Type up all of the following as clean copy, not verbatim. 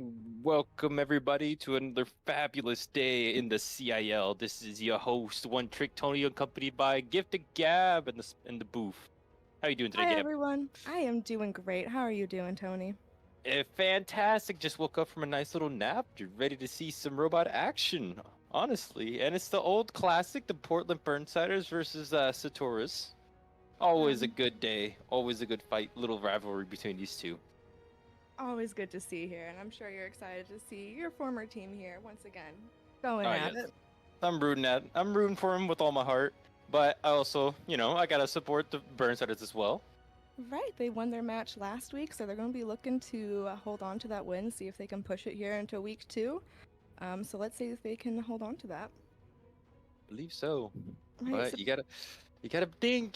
Welcome everybody to another fabulous day in the CIL. This is your host, OneTrickToni, accompanied by Gifted Gabb in the booth. How you doing today, Hi Gabb? everyone. I am doing great. How are you doing, Tony? Fantastic. Just woke up from a nice little nap. You're ready to see some robot action, honestly. And it's the old classic, the Portland Burnsiders versus Sotoras. Always a Um, good day. Always a good fight. Little rivalry between these two. Always good to see here, and I'm sure you're excited to see your former team here once again going Oh at yes. it. I'm rooting for him with all my heart. But I also, I gotta support the Burnsiders as well. Right, they won their match last week, so they're going to be looking to hold on to that win, see if they can push it here into week two. So let's see if they can hold on to that. Believe so. Right, But so you gotta think,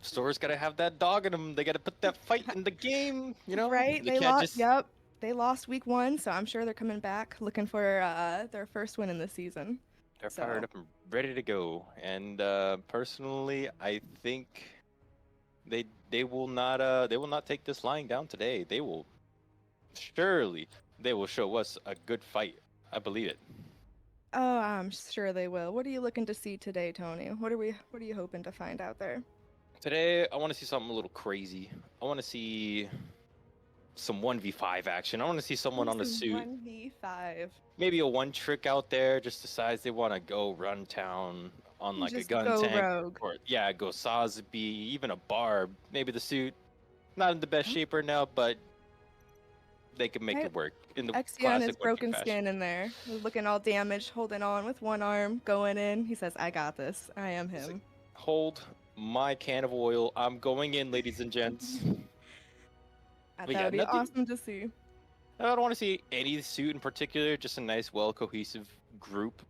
stores gotta have that dog in them. They gotta put that fight in the game. right, They they can't lost. just Yep, they lost week one, so I'm sure they're coming back looking for their first win in the season. they're fired So up and ready to go. And personally, I think they will not take this lying down today. Surely they will show us a good fight. I believe it. Oh, I'm sure they will. What are you looking to see today, Tony? What are you hoping to find out there? Today, I want to see something a little crazy. I want to see some 1v5 action. I want to see someone Want on to a see suit. 1v5. Maybe a one trick out there just decides they want to go run town on like a Just gun go tank rogue. or yeah, go Sazby, even a barb. Maybe the suit not in the best Oh, shape right now, but they can make right. it work in the Exion is classic one trick broken fashion. skin in there. Looking all damaged, holding on with one arm, going in. He says, I got this. I am It's like him. hold my can of oil. I'm going in, ladies and gents. But That yeah, would be nothing. awesome to see. I don't want to see any suit in particular. Just a nice, well cohesive group.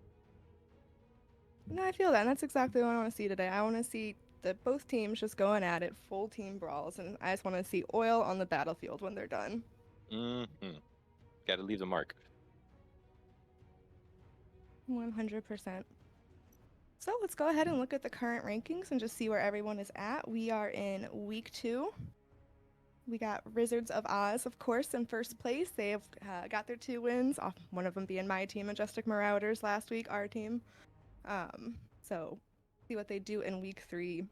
No, I feel that. And that's exactly what I want to see today. I want to see both teams just going at it, full team brawls, and I just want to see oil on the battlefield when they're done. Got to leave the mark. 100%. So let's go ahead and look at the current rankings and just see where everyone is at. We are in week two. We got Wizards of Oz, of course, in first place. They have got their two wins, off one of them being my team, Majestic Marauders, last week, our team. So see what they do in week three.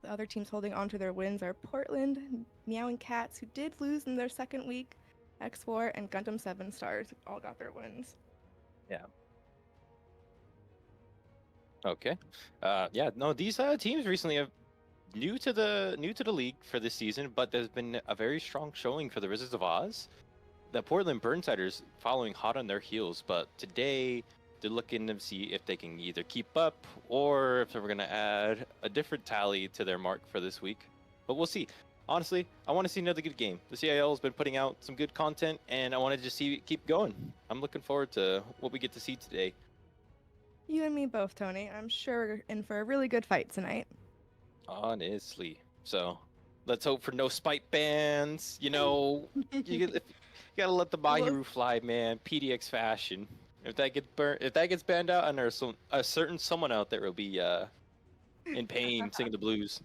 The other teams holding on to their wins are Portland, Meowing Cats, who did lose in their second week, X4, and Gundam 7 Stars all got their wins. Yeah. Okay. Yeah. No, these teams recently have new to the league for this season, but there's been a very strong showing for the Wizards of Oz. The Portland Burnsiders following hot on their heels, but today they're looking to see if they can either keep up or if they're going to add a different tally to their mark for this week. But we'll see. Honestly, I want to see another good game. The CIL has been putting out some good content, and I want to just see it keep going. I'm looking forward to what we get to see today. You and me both, Tony. I'm sure we're in for a really good fight tonight. Honestly. So let's hope for no spite bans. You gotta let the Well, Mahiru fly, man. PDX fashion. If that gets banned out, and there's a certain someone out there will be in pain singing the blues.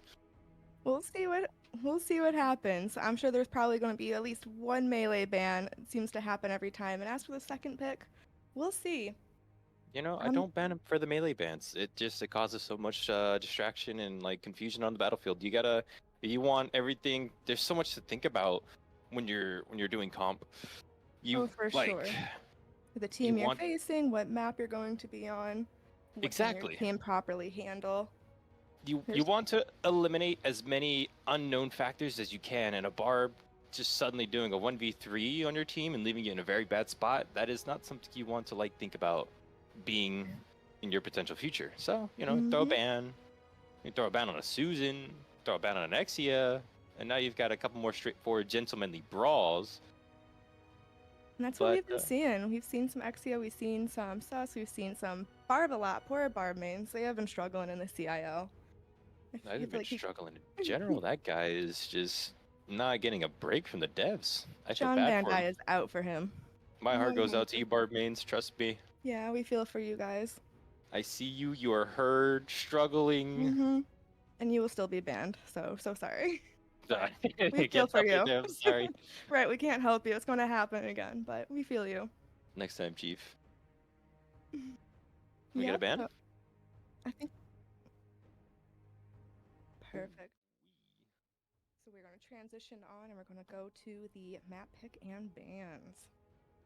we'll see what happens. I'm sure there's probably going to be at least one melee ban. It seems to happen every time. And as for the second pick, we'll see. I Um, don't ban him for the melee bans. It causes so much distraction and like confusion on the battlefield. You want everything. There's so much to think about when you're doing comp. oh, You for like sure. The you team you're want facing, what map you're going to be on, what can your exactly. team properly handle. You There's want to eliminate as many unknown factors as you can, and a barb just suddenly doing a 1v3 on your team and leaving you in a very bad spot, that is not something you want to like think about being in your potential future. So, throw a hmm ban. You throw a ban on a Susan, throw a ban on an Exia, and now you've got a couple more straightforward gentlemanly brawls. And that's what But we've been seeing. We've seen some Exia, we've seen some Sus, we've seen some Barb a lot. Poor Barb mains. They have been struggling in the CIL. I feel I've been like he, struggling in general. That guy is just not getting a break from the devs. I feel John bad Van for him. Dyke is out for him. My heart goes out to you, 100%. Barb mains. Trust me. Yeah, we feel for you guys. I see you. You are heard, struggling. hmm And you will still be banned. So sorry. Sorry. We feel Gets for up in you. there, I'm sorry. Right, we can't help you. It's going to happen again, but we feel you. Next time, Chief. We get a Yep. ban? I think perfect. So we're going to transition on and we're going to go to the map pick and bans.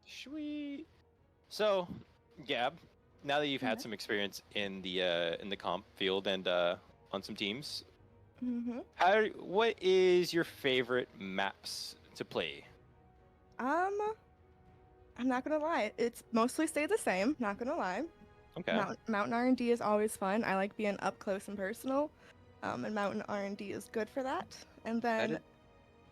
Sweet. So, Gab, now that you've had Yeah. some experience in the comp field and on some teams, Mm-hmm. what is your favorite maps to play? I'm not gonna lie. It's mostly stayed the same. Not gonna lie. Okay. Mountain R&D is always fun. I like being up close and personal, and Mountain R&D is good for that. And That then is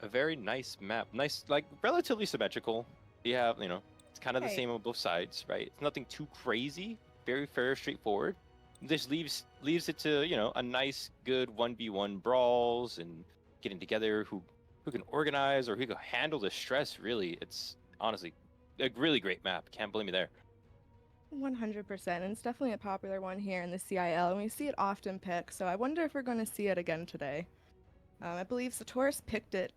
a very nice map. Nice, like relatively symmetrical. You have, it's kind of the hey, same on both sides, right? It's nothing too crazy. Very fair, straightforward. This leaves it to, a nice, good 1v1 brawls and getting together who can organize or who can handle the stress. Really, it's honestly a really great map. Can't blame me there. 100%. And it's definitely a popular one here in the CIL, and we see it often picked. So I wonder if we're going to see it again today. I believe Sotoras picked it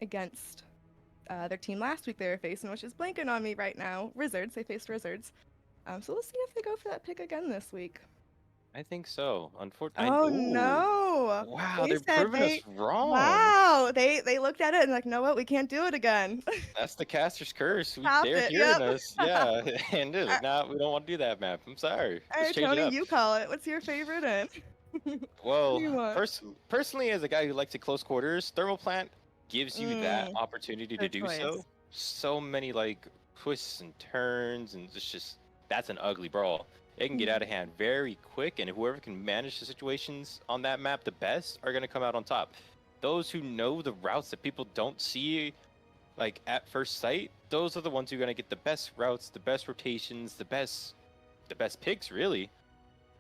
against their team last week they were facing, which is blanking on me right now. Wizards. They faced Wizards. So we'll see if they go for that pick again this week. I think so. Oh Unfortunately, ooh, no! wow, They they're said proving us wrong. wow. They looked at it and like, know what? We can't do it again. That's the caster's curse. Stop They're it. hearing Yep. us. Yeah. And they're like, nah, we don't want to do that map. I'm sorry. All Let's right, change it Tony, up. you call it. What's your favorite in? What do Well, you want? personally, as a guy who likes it close quarters, thermal plant gives you that Mm, opportunity to good do so. choice. So many like twists and turns, and it's just that's an ugly brawl. It can get out of hand very quick, and whoever can manage the situations on that map the best are going to come out on top. Those who know the routes that people don't see like at first sight, those are the ones who are going to get the best routes, the best rotations, the best picks really.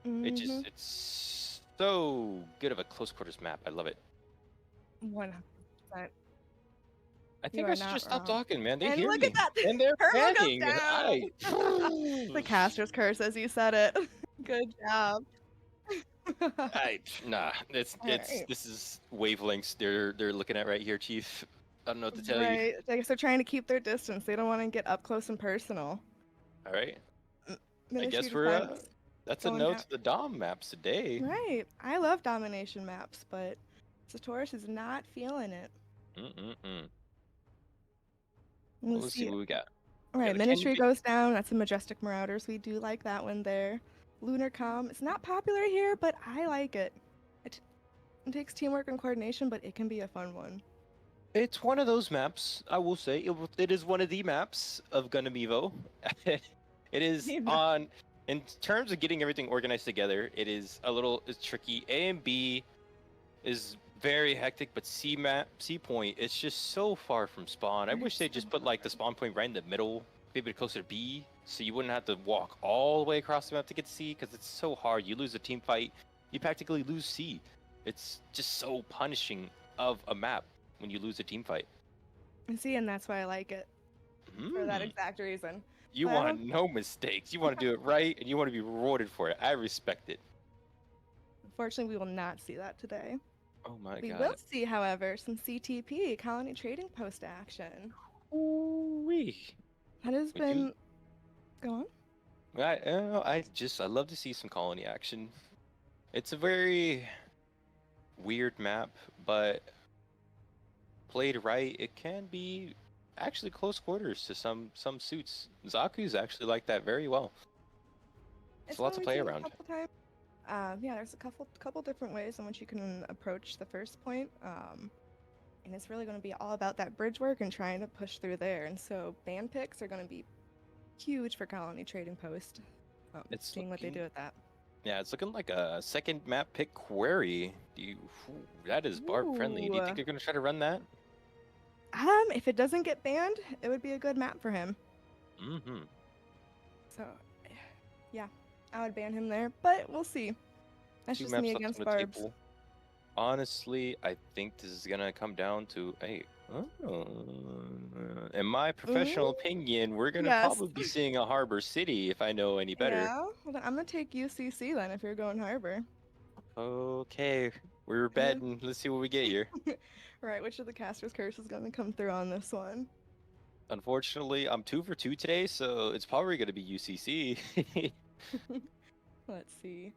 Mm-hmm. It's so good of a close quarters map. I love it. 100%. I You think I are should not just stop wrong. talking, man. They And hear look at me that. and they're Perma goes panning. down. The caster's curse, as you said it. Good job. Nah. It's All it's right. this is wavelengths they're looking at right here, Chief. I don't know what to tell you. Right. I guess they're trying to keep their distance. They don't want to get up close and personal. All right. I Ministry guess we're Defense that's a going no down. to the Dom maps today. Right. I love domination maps, but Satoris is not feeling it. Mm-mm-mm. Well, Let's let's see see. what we got. All We right, got a Canyon Ministry Peak. goes down. That's a Majestic Marauders. We do like that one there. Lunar Com. It's not popular here, but I like it. It takes teamwork and coordination, but it can be a fun one. It's one of those maps, I will say. It is one of the maps of Gundam Evo. It is on, in terms of getting everything organized together, it's tricky. A and B is very hectic, but C point, it's just so far from spawn. I wish they just put like the spawn point right in the middle, maybe closer to B, so you wouldn't have to walk all the way across the map to get to C, because it's so hard. You lose a team fight, you practically lose C. It's just so punishing of a map when you lose a team fight. And see, and that's why I like it for that Mm. exact reason. You But I want don't. no mistakes. You want to do it right, and you want to be rewarded for it. I respect it. Unfortunately, we will not see that today. Oh my We god. will see, however, some CTP, Colony Trading Post action. Ooh-wee. That has We do. been. Go on. I love to see some colony action. It's a very weird map, but played right, it can be actually close quarters to some suits. Zaku's actually like that very well. It's a lot to we've play seen a around. couple times. Yeah, there's a couple different ways in which you can approach the first point. And it's really going to be all about that bridge work and trying to push through there. And so band picks are going to be huge for Colony Trading Post. It's Seeing what they do with that. Yeah, it's looking like a second map pick query. That is barb friendly. Do you think Ooh. you're gonna try to run that? If it doesn't get banned, it would be a good map for him. Mm-hmm. So, yeah, I would ban him there, but we'll see. That's Two just maps me left against on the Barbs. table. Honestly, I think this is gonna come down to in my professional opinion, we're gonna Yes. probably be seeing a Harbor City if I know any better. Yeah. Well, then I'm gonna take UCC then if you're going Harbor. Okay, we're betting. Let's see what we get here. Right, which of the caster's curse is going to come through on this one? Unfortunately, I'm 2 for 2 today, so it's probably going to be UCC. Let's see.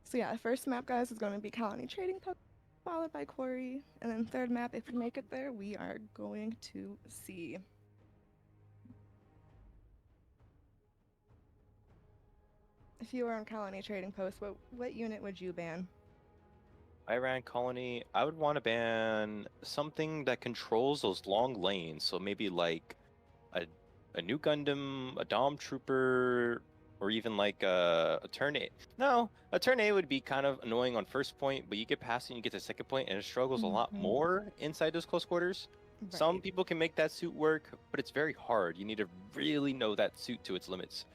So yeah, first map, guys, is going to be Colony Trading Post, followed by Quarry, and then third map, if we make it there, we are going to see. If you were on Colony Trading Post, what unit would you ban? I ran Colony. I would want to ban something that controls those long lanes. So maybe like a new Gundam, a Dom Trooper, or even like a turn A. No, a turn A would be kind of annoying on first point, but you get past it and you get to second point, and it struggles a lot more inside those close quarters. Right. Some people can make that suit work, but it's very hard. You need to really know that suit to its limits.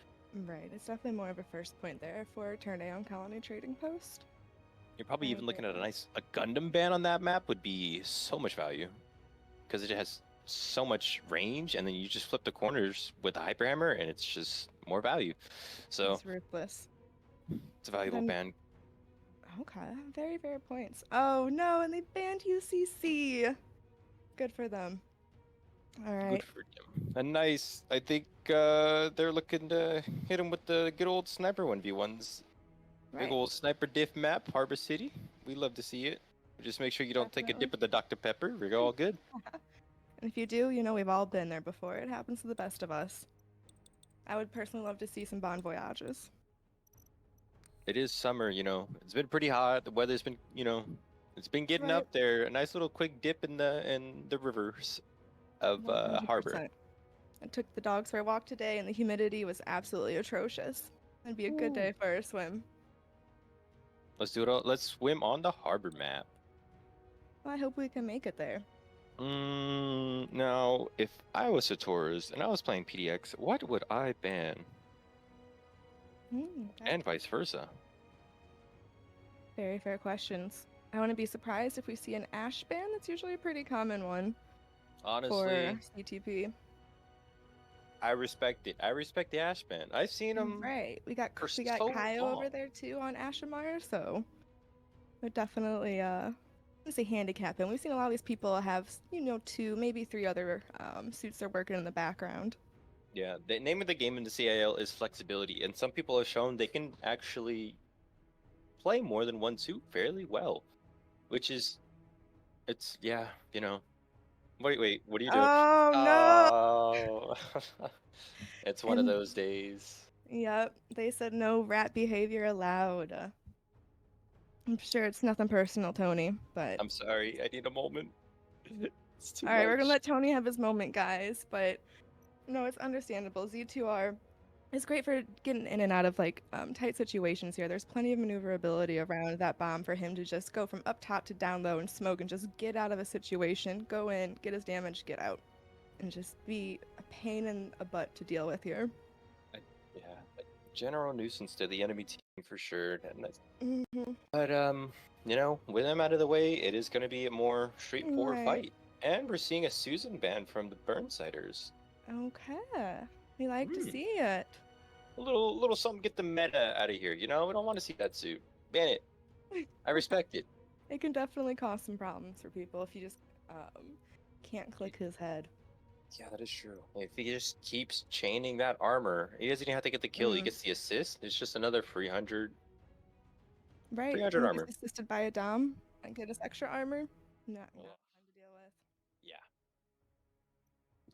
Right, it's definitely more of a first point there for turn A on Colony Trading Post. You're probably I even looking at agree. a Gundam ban on that map would be so much value because it has so much range, and then you just flip the corners with the hyper hammer, and it's just more value. So It's ruthless. it's a valuable ban. Okay, very fair points. Oh no, and they banned UCC. Good for them. All right. Good for him. And nice. I think they're looking to hit him with the good old sniper 1v1s. Right. Big old sniper diff map, Harbor City. We love to see it. Just make sure you don't take a dip with the Dr. Pepper. We're all good. And if you do, you know we've all been there before. It happens to the best of us. I would personally love to see some bon voyages. It is summer, you know. It's been pretty hot. The weather's been, you know, it's been getting up there. A nice little quick dip in the rivers of 100%. Harbor. I took the dogs for a walk today, and the humidity was absolutely atrocious. That'd be a good day for a swim. Let's do it. Let's swim on the Harbor map. Well, I hope we can make it there. Now, if I was Sotoras and I was playing PDX, what would I ban? And vice versa. Very fair questions. I wouldn't be surprised if we see an Ash ban. That's usually a pretty common one. Honestly, for CTP. I respect it. I respect the Ash ban. I've seen them. Right. We got so Kyle long. over there too on Ashamar, so we're definitely let's say handicap him. We've seen a lot of these people have, you know, 2, maybe 3 other suits they're working in the background. Yeah, the name of the game in the CIL is flexibility, and some people have shown they can actually play more than one suit fairly well, which is, it's, yeah, you know. Wait, what are you doing? Oh, no! It's one of those days. Yep, they said no rat behavior allowed. I'm sure it's nothing personal, Tony, but I'm sorry, I need a moment. It's too all right, much. we're gonna let Tony have his moment, guys, but no, it's understandable. Z2R is great for getting in and out of like tight situations here. There's plenty of maneuverability around that bomb for him to just go from up top to down low and smoke and just get out of a situation, go in, get his damage, get out, and just be a pain in a butt to deal with here. Yeah, a general nuisance to the enemy team for sure. Mm-hmm. But you know, with him out of the way, it is going to be a more straightforward fight. And we're seeing a Susan ban from the Burnsiders. Okay, we like to see it. A little something, get the meta out of here. You know, we don't want to see that suit. Ban it. I respect it. It can definitely cause some problems for people if you just can't click his head. Yeah, that is true. If he just keeps chaining that armor, he doesn't even have to get the kill. He gets the assist. It's just another 300. Right. 300 armor. He's assisted by a Dom and get his extra armor. Not time to deal with. Yeah.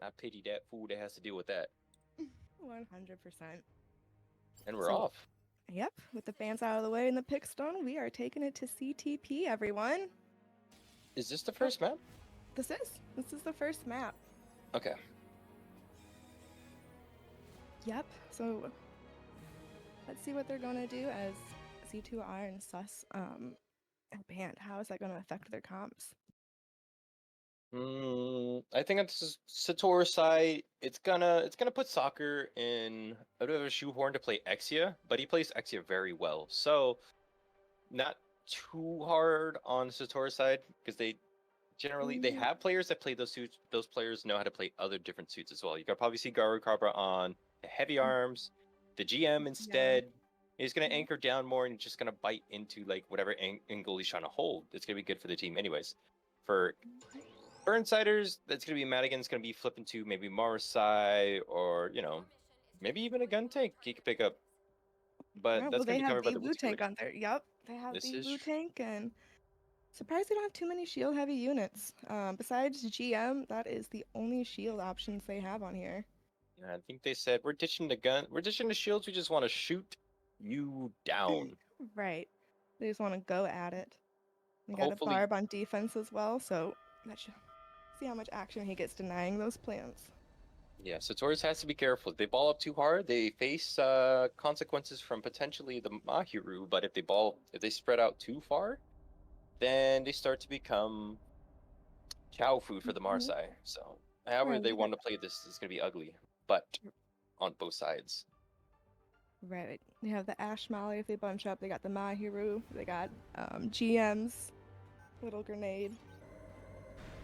I pity that fool that has to deal with that. 100%. And we're off. Yep. With the fans out of the way in the pickstone, we are taking it to CTP, everyone. Is this the first map? This is the first map. Okay. Yep. So let's see what they're gonna do as Z2R and Sus are banned. How is that gonna affect their comps? I think on the Sotoras side, it's gonna put soccer in a bit of a shoehorn to play Exia, but he plays Exia very well. So not too hard on Sotoras side because they generally they have players that play those suits. Those players know how to play other different suits as well. You could probably see Garu Cabra on the heavy arms, the GM instead. He's going to anchor down more and just going to bite into like whatever angle he's trying to hold. It's going to be good for the team anyways. For Burnsiders, that's going to be Madigan's going to be flipping to maybe Marsai or, maybe even a gun tank he could pick up. But Yeah, that's well, going they to be have covered by the the blue Woods tank village. on there. Yep, they have This the is blue tank, and surprised they don't have too many shield heavy units. Besides GM, that is the only shield options they have on here. Yeah, I think they said we're ditching the gun, we're ditching the shields. We just want to shoot you down. Right. They just want to go at it. They got a Hopefully, barb on defense as well, so that should see how much action he gets denying those plants. yeah. Sotoras has to be careful. If they ball up too hard, they face consequences from potentially the Mahiru. But if they spread out too far, then they start to become chow food for the Mhm. Marsai. So, however Right, they they got want to play this is going to be ugly, but on both sides. right. They have the Ash Molly if they bunch up. They got the Mahiru. They got GM's little grenade.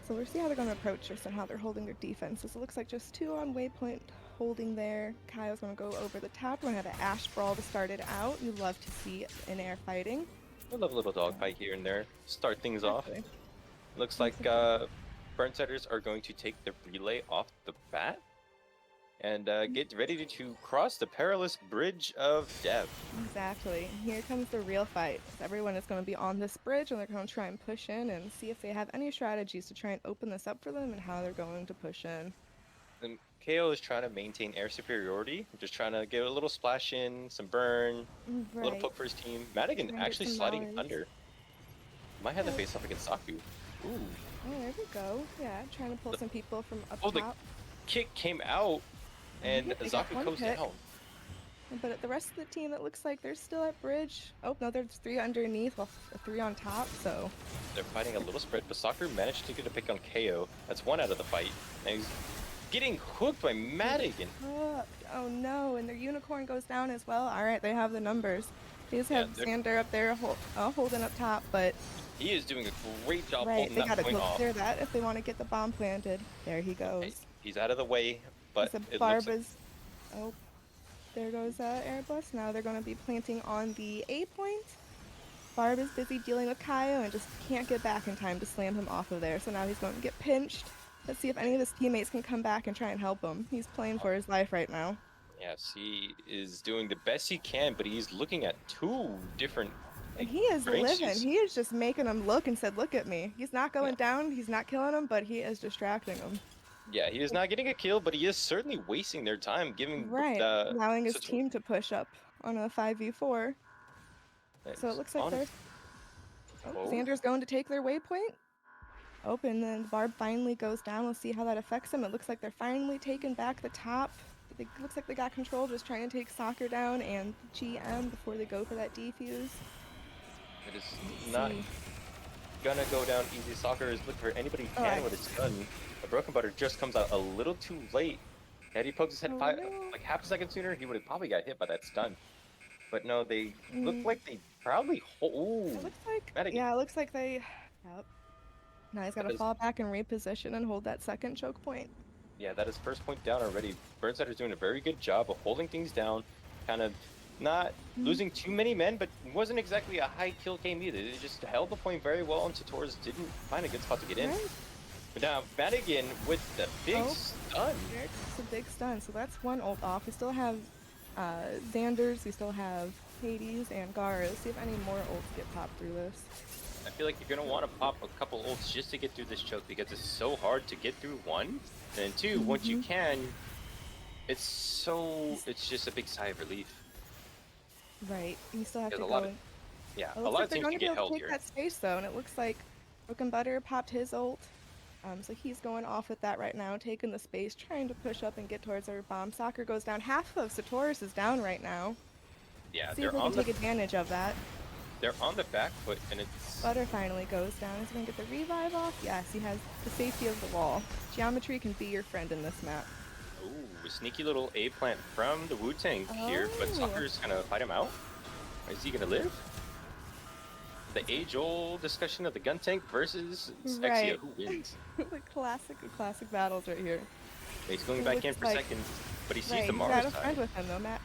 So we'll see how they're going to approach this and how they're holding their defenses. It looks like just 2 on waypoint holding there. Kyle's going to go over the top. We're going to have an Ash Brawl to start it out. You love to see in-air fighting. I love a little dogfight here and there. Start things off. Exactly. Looks like Burnsiders are going to take the relay off the bat and get ready to cross the perilous bridge of death. Exactly. Here comes the real fight. Everyone is going to be on this bridge and they're going to try and push in and see if they have any strategies to try and open this up for them and how they're going to push in. And KO is trying to maintain air superiority, just trying to get a little splash in, some burn, a little poke for his team. Madigan Trying to get actually some sliding knowledge. under. Might have the face off against Saku. Ooh. Oh, there we go. Yeah, trying to pull some people from up Oh, the top. kick came out, and They got Zaku one goes hit. down. But the rest of the team, it looks like they're still at bridge. Oh, no, there's 3 underneath, well, 3 on top, so. They're fighting a little spread, but Saku managed to get a pick on KO. That's 1 out of the fight. And he's getting hooked by Madigan. Hooked. Oh no, and their unicorn goes down as well. All right, they have the numbers. They just have Xander up there holding up top, but he is doing a great job right, holding they that gotta point go off. clear that if they want to get the bomb planted. There he goes. Okay, he's out of the way, but it Barb looks like... is. Oh, there goes Airbus. Now they're going to be planting on the A point. Barb is busy dealing with Kaio and just can't get back in time to slam him off of there. So now he's going to get pinched. Let's see if any of his teammates can come back and try and help him. He's playing for his life right now. Yes, he is doing the best he can, but he's looking at 2 different... And he is living. ranges. He is just making them look and said, look at me. He's not going down. He's not killing them, but he is distracting them. Yeah, he is not getting a kill, but he is certainly wasting their time, giving allowing his team to push up on a 5v4. So it looks like they're... Oh, Xander's going to take their waypoint. Open, then the Barb finally goes down. We'll see how that affects them. It looks like they're finally taking back the top. It looks like they got control, just trying to take Soccer down and GM before they go for that defuse. It is not gonna go down easy. Soccer is looking for anybody who can with his gun. A broken butter just comes out a little too late. Had he poked his head like half a second sooner, he would have probably got hit by that stun. But no, they look like they probably... Ooh, it looks like... Madigan. Yeah, it looks like they... Yep. Now he's got to fall back and reposition and hold that second choke point. Yeah, that is first point down already. Burnsider's doing a very good job of holding things down, kind of not losing too many men, but it wasn't exactly a high kill game either. They just held the point very well, and Sotoras didn't find a good spot to get in. But now Madigan with the big stun. It's a big stun, so that's 1 ult off. We still have Xanders, we still have Hades and Gara. Let's see if any more ults get popped through this. I feel like you're going to want to pop a couple ults just to get through this choke, because it's so hard to get through 1. And 2, once you can, it's just a big sigh of relief. Right, you still have to go. A lot of teams can get held here. That space though, and it looks like Broken Butter popped his ult. So he's going off with that right now, taking the space, trying to push up and get towards our bomb. Soccer goes down. Half of Sotoras is down right now. Yeah, see if they can take advantage of that. They're on the back foot, and it's... Butter finally goes down. Is he going to get the revive off? Yes, he has the safety of the wall. Geometry can be your friend in this map. Ooh, a sneaky little A plant from the Wu-Tang here, but Soccer's going to fight him out. Is he going to live? The age-old discussion of the gun tank versus Exia. Who wins? The classic battles right here. He's going back in for seconds, but he sees the Mars He's got a friend with him though, Matt.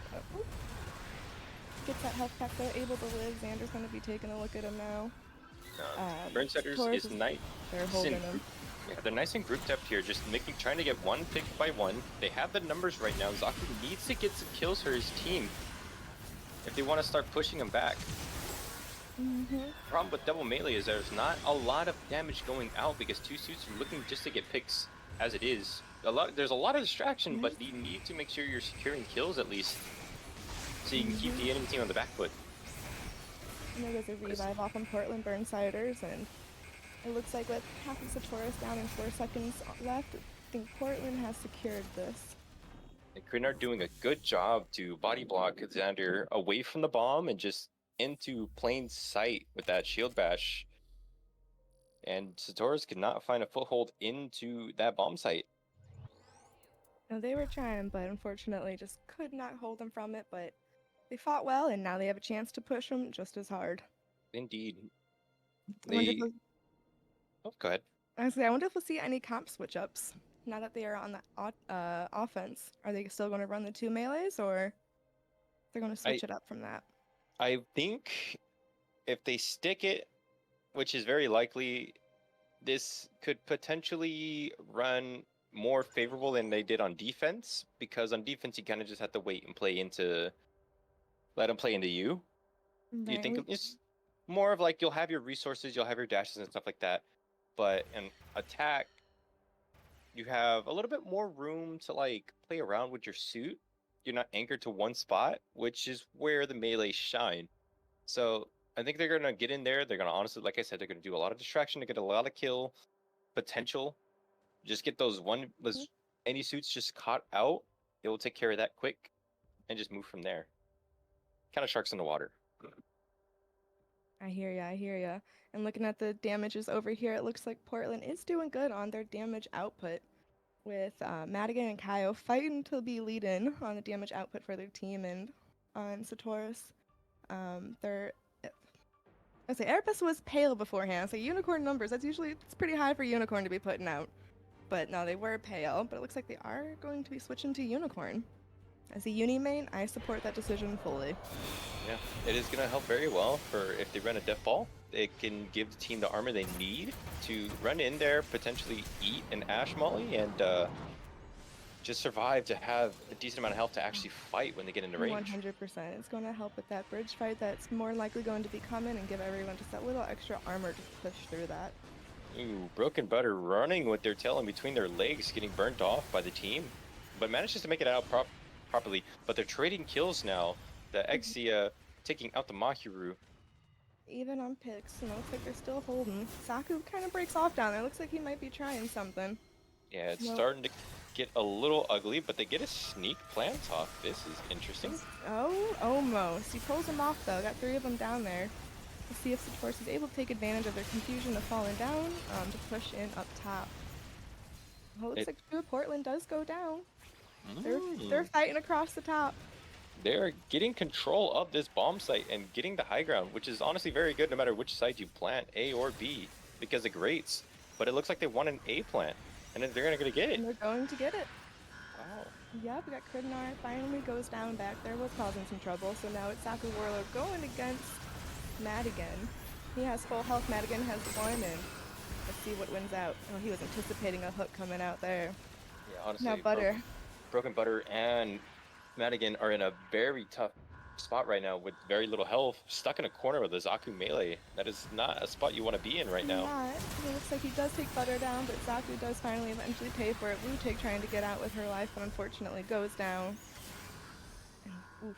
gets that health pack, they're able to live. Xander's going to be taking a look at him now. Burnsiders Sotoras is nice. They're holding him. Yeah, they're nice and grouped up here, just trying to get one pick by one. They have the numbers right now. Zaku needs to get some kills for his team if they want to start pushing him back. Problem with double melee is there's not a lot of damage going out because two suits are looking just to get picks as it is. There's a lot of distraction, but you need to make sure you're securing kills at least, so you can keep the enemy team on the back foot. And there goes a revive off on Portland Burnsiders, and it looks like with half of Sotoras down and 4 seconds left, I think Portland has secured this. And Krynard doing a good job to body block Xander away from the bomb and just into plain sight with that shield bash. And Sotoras could not find a foothold into that bomb site. No, they were trying, but unfortunately just could not hold them from it, but they fought well, and now they have a chance to push them just as hard. Indeed. Oh, go ahead. Honestly, I wonder if we'll see any comp switch-ups now that they are on the offense. Are they still going to run the 2 melees, or they're going to switch it up from that? I think if they stick it, which is very likely, this could potentially run more favorable than they did on defense, because on defense you kind of just have to wait and let them play into you. Right. You think it's more of like you'll have your resources, you'll have your dashes and stuff like that, but in attack you have a little bit more room to like play around with your suit. You're not anchored to one spot, which is where the melee shine. So I think they're gonna get in there. They're gonna honestly, like I said, they're gonna do a lot of distraction to get a lot of kill potential. Just get those any suits just caught out. It will take care of that quick and just move from there. Kind of sharks in the water. I hear ya. And looking at the damages over here, it looks like Portland is doing good on their damage output, with Madigan and Kaio fighting to be lead-in on the damage output for their team, and on Sotoras, I say Erebus was pale beforehand, so unicorn numbers, it's pretty high for unicorn to be putting out. But no, they were pale, but it looks like they are going to be switching to unicorn. As a uni main, I support that decision fully. Yeah, it is going to help very well for if they run a death ball. It can give the team the armor they need to run in there, potentially eat an Ash Molly, and just survive to have a decent amount of health to actually fight when they get into range. 100%. It's going to help with that bridge fight that's more likely going to be coming, and give everyone just that little extra armor to push through that. Ooh, Broken Butter running with their tail in between their legs, getting burnt off by the team, but manages to make it out properly. But they're trading kills now. The Exia taking out the Mahiru. Even on picks, and it looks like they're still holding. Saku kind of breaks off down there. Looks like he might be trying something. Yeah, it's starting to get a little ugly, but they get a sneak plant off. This is interesting. Oh, almost. He pulls them off, though. Got 3 of them down there. Let's see if Sotoras is able to take advantage of their confusion of falling down to push in up top. Well, it looks like Portland does go down. They're fighting across the top. They're getting control of this bomb site and getting the high ground, which is honestly very good no matter which side you plant, A or B, because it grates. But it looks like they want an A plant, and then they're going to get it. And they're going to get it. Wow. Yep, we got Krydnar finally goes down back there, was causing some trouble. So now it's Saku Warlow going against Madigan. He has full health, Madigan has 1, and let's see what wins out. Oh, he was anticipating a hook coming out there. Yeah, honestly, now Butter. Broken Butter and Madigan are in a very tough spot right now with very little health, stuck in a corner with a Zaku melee. That is not a spot you want to be in right now. It looks like he does take Butter down, but Zaku does finally eventually pay for it. Wu-Tik trying to get out with her life, but unfortunately goes down. And, oof.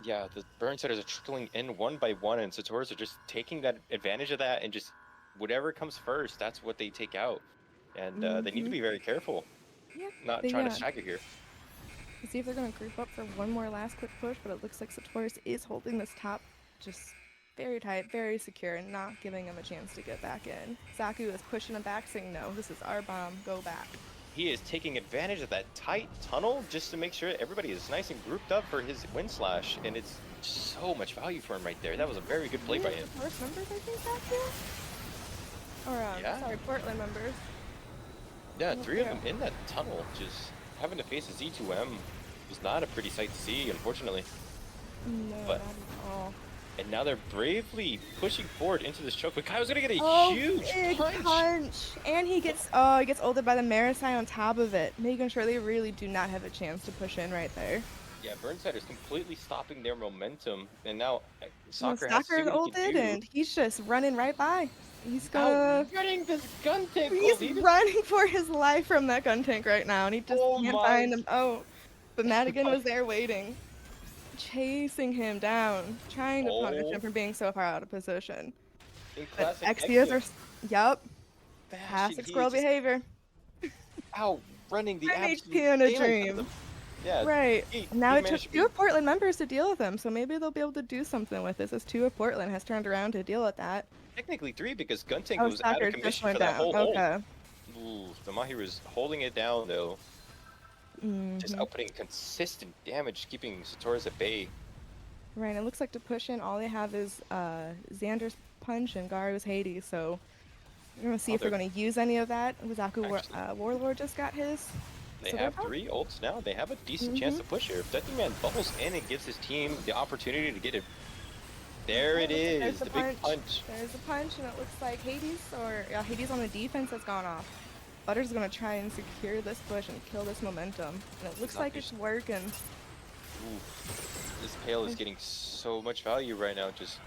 Yeah, the Burnsiders are trickling in one by one, and Sotoras are just taking that advantage of that, and just whatever comes first, that's what they take out. And they need to be very careful. Yep, not trying to stagger here. Let's see if they're going to group up for one more last quick push, but it looks like Sotoras is holding this top just very tight, very secure, and not giving him a chance to get back in. Zaku is pushing him back, saying, no, this is our bomb, go back. He is taking advantage of that tight tunnel just to make sure everybody is nice and grouped up for his wind slash, and it's so much value for him right there. That was a very good play by him. Sotoras members, I think, back here? Or, sorry, Portland members. Yeah, 3 of them in that tunnel, just having to face a Z2M was not a pretty sight to see, unfortunately. No, not But at all. and now they're bravely pushing forward into this choke. But Kai's gonna get a Oh, huge big punch. And he gets he gets ulted by the Marisai on top of it, making sure they really do not have a chance to push in right there. Yeah, Burnsiders completely stopping their momentum, and now No, Soccer has to see Stalker's what he can ulted do. and he's just running right by. He's gonna Outrunning this gun tank He's ult. He just, running for his life from that gun tank right now, and he just oh can't my! find him. Oh, but Madigan was there waiting, chasing him down, trying to punish him Oh, for being so far out of position. in But classic Exios Exia are, yup, fashion, classic he is squirrel just behavior. outrunning the 9 absolute HP in a daylights out of dream. them. Yeah, Right. Now he it took managed to 2 be. of Portland members to deal with him, so maybe they'll be able to do something with this, as 2 of Portland has turned around to deal with that. Technically 3 because Guntank Oh, was out of Stalker just commission went for that down. whole ult. Okay. Ooh, the Mahir is holding it down though. Just Mm-hmm. outputting consistent damage, keeping Sotoras at bay. Right, it looks like to push in, all they have is Xander's Punch and Garu's Hades, so we're going to see Oh, if they're going to use any of that. actually, Warlord just got his, they so they're have about... 3 ults now. They have a decent chance Mm-hmm. to push here. If Deathly Man bubbles in and gives his team the opportunity to get it. There it There's is, the the big punch. punch. There's the punch, and it looks like Hades, or Hades on the defense has gone off. Butter's going to try and secure this push and kill this momentum, and it looks like it's working. Ooh, this Pale is getting so much value right now, just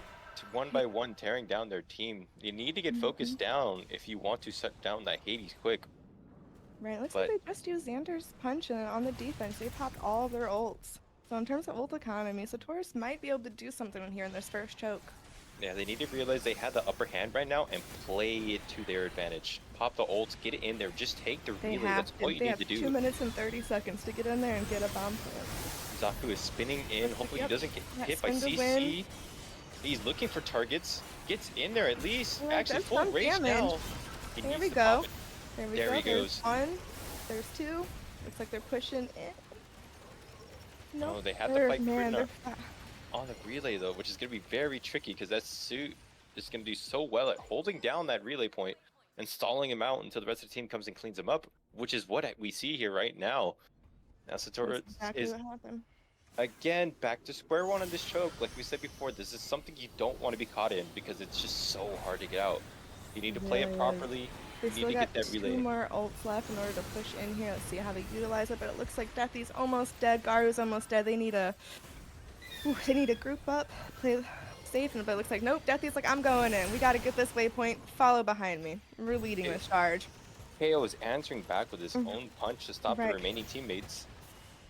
one by one tearing down their team. You need to get focused down if you want to shut down that Hades quick. Right, it looks like But they just used Xander's Punch, and on the defense, they popped all of their ults. So in terms of ult economy, Sotoras might be able to do something here in this first choke. yeah, they need to realize they have the upper hand right now and play it to their advantage. Pop the ults, get it in there, just take the They relay. have That's all to. you They need have to 2 do. minutes and 30 seconds to get in there and get a bomb plant. Zaku is spinning in. Hopefully he doesn't get That hit by spin to win. CC. He's looking for targets. Gets in there at least. Right, Actually, there's full some rage damage. now. He There needs we to go. pop it. There we There go. he There's goes. 1. There's 2. Looks like they're pushing in. No, Nope. they have to fight Man, Krydna on the relay though, which is going to be very tricky because that suit is going to do so well at holding down that relay point and stalling him out until the rest of the team comes and cleans him up, which is what we see here right now. Now Sotoras that's exactly is what happened. again back to square one on this choke. Like we said before, this is something you don't want to be caught in because it's just so hard to get out. You need to play it properly. They You need still to got get that 2 relay. more ults left in order to push in here. Let's see how they utilize it, but it looks like Deathy's almost dead. Garu's almost dead. They need a group up, play safe, but it looks like nope. Deathy's like, I'm going in. We got to get this waypoint. Follow behind me. We're leading this charge. KO is answering back with his own punch to stop the Right. remaining teammates.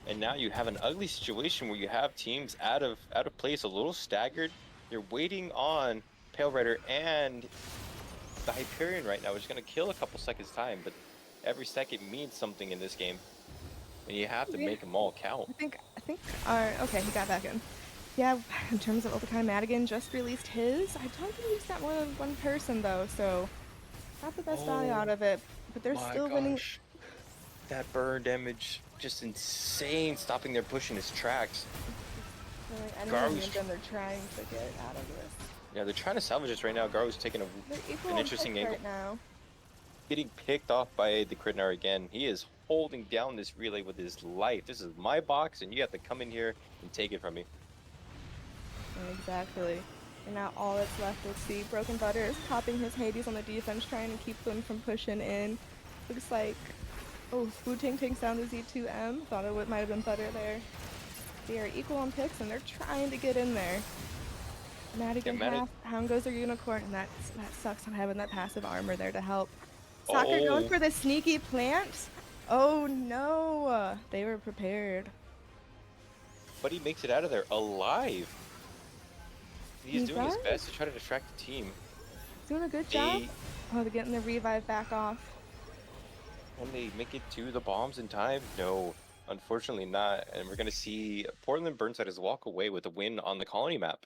And now you have an ugly situation where you have teams out of place, a little staggered. You're waiting on Pale Rider and the Hyperion right now, which is going to kill a couple seconds time, but every second means something in this game, and you have to make them all count. I think okay, he got back in. Yeah, in terms of Ulticon, Madigan just released his. I don't think he's got more than 1 person though, so not the best value out of it. But they're still winning. That burn damage, just insane, stopping their push in his tracks. I don't imagine they're trying to get out of this. Yeah, they're trying to salvage this right now. Garu's taking an interesting angle. Right now. Getting picked off by the Krydna again. He is holding down this relay with his life. This is my box, and you have to come in here and take it from me. Exactly. And now all that's left is the Broken Butter is popping his Hades on the defense, trying to keep them from pushing in. Looks like, oh, Wu Ting Ting's down to Z2M. Thought it might have been Butter there. They are equal on picks, and they're trying to get in there. Madigan half, Hound goes their Unicorn, and that sucks on having that passive armor there to help. Soccer going for the sneaky plant. Oh no, they were prepared. But he makes it out of there alive. He's doing his best to try to distract the team. Doing a good job. Oh, they're getting the revive back off. Can they make it to the bombs in time? No, unfortunately not. And we're going to see Portland Burnsiders walk away with a win on the colony map.